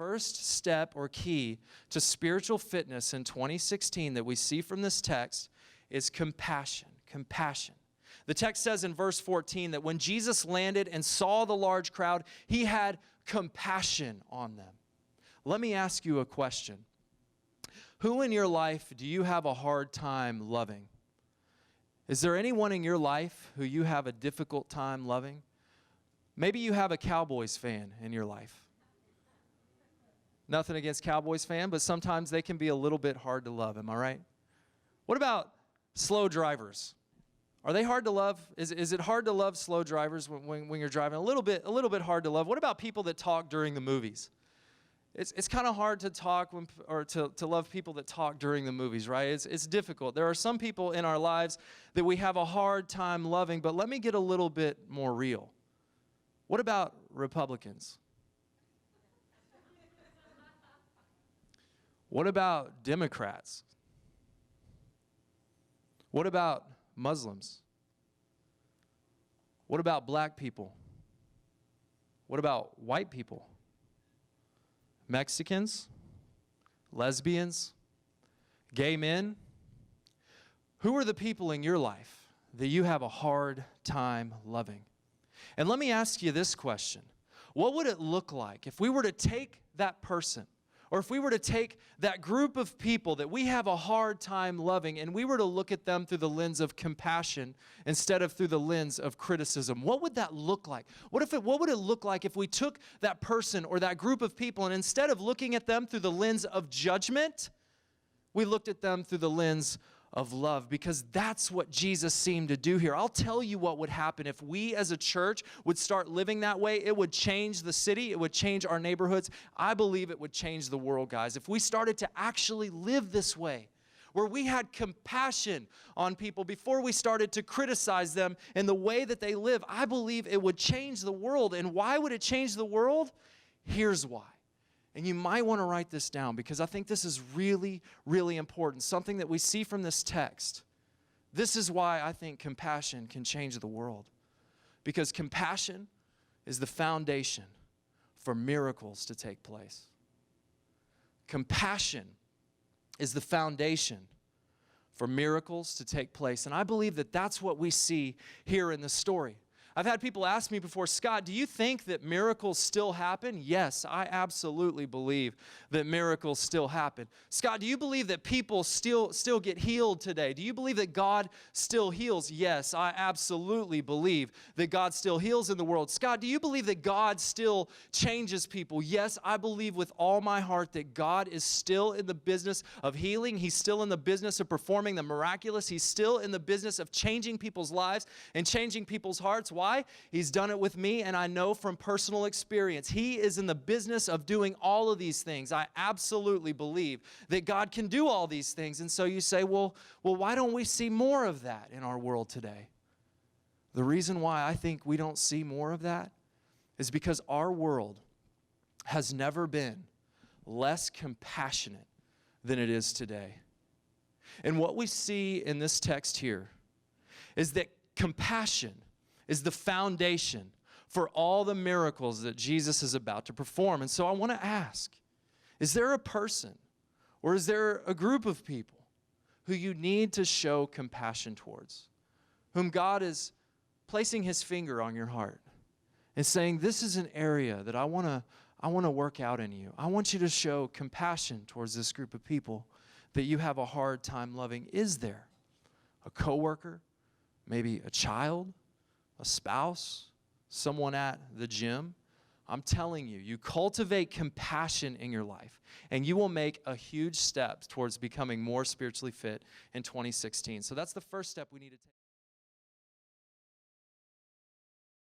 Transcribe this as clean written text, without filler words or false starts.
first step or key to spiritual fitness in 2016 that we see from this text is compassion. Compassion. The text says in verse 14 that when Jesus landed and saw the large crowd, he had compassion on them. Let me ask you a question. Who in your life do you have a hard time loving? Is there anyone in your life who you have a difficult time loving? Maybe you have a Cowboys fan in your life. Nothing against Cowboys fan, but sometimes they can be a little bit hard to love. Am I right? What about slow drivers? Are they hard to love? Is it hard to love slow drivers when you're driving? A little bit hard to love. What about people that talk during the movies? It's kind of hard to talk to love people that talk during the movies, right? It's difficult. There are some people in our lives that we have a hard time loving, but let me get a little bit more real. What about Republicans? What about Democrats? What about Muslims? What about black people? What about white people? Mexicans? Lesbians? Gay men? Who are the people in your life that you have a hard time loving? And let me ask you this question. What would it look like if we were to take that person, or if we were to take that group of people that we have a hard time loving and we were to look at them through the lens of compassion instead of through the lens of criticism? What would that look like? What would it look like if we took that person or that group of people and instead of looking at them through the lens of judgment, we looked at them through the lens of love? Because that's what Jesus seemed to do here. I'll tell you what would happen if we as a church would start living that way. It would change the city. It would change our neighborhoods. I believe it would change the world, guys. If we started to actually live this way, where we had compassion on people before we started to criticize them in the way that they live, I believe it would change the world. And why would it change the world? Here's why. And you might want to write this down because I think this is really, really important. Something that we see from this text. This is why I think compassion can change the world. Because compassion is the foundation for miracles to take place. Compassion is the foundation for miracles to take place. And I believe that that's what we see here in this story. I've had people ask me before, Scott, do you think that miracles still happen? Yes, I absolutely believe that miracles still happen. Scott, do you believe that people still get healed today? Do you believe that God still heals? Yes, I absolutely believe that God still heals in the world. Scott, do you believe that God still changes people? Yes, I believe with all my heart that God is still in the business of healing. He's still in the business of performing the miraculous. He's still in the business of changing people's lives and changing people's hearts. Why? He's done it with me, and I know from personal experience. He is in the business of doing all of these things. I absolutely believe that God can do all these things. And so you say, well, why don't we see more of that in our world today? The reason why I think we don't see more of that is because our world has never been less compassionate than it is today. And what we see in this text here is that compassion is the foundation for all the miracles that Jesus is about to perform. And so I want to ask, is there a person or is there a group of people who you need to show compassion towards, whom God is placing his finger on your heart and saying, this is an area that I want to work out in you. I want you to show compassion towards this group of people that you have a hard time loving? Is there a coworker, maybe a child, a spouse, someone at the gym? I'm telling you, you cultivate compassion in your life, and you will make a huge step towards becoming more spiritually fit in 2016. So that's the first step we need to take.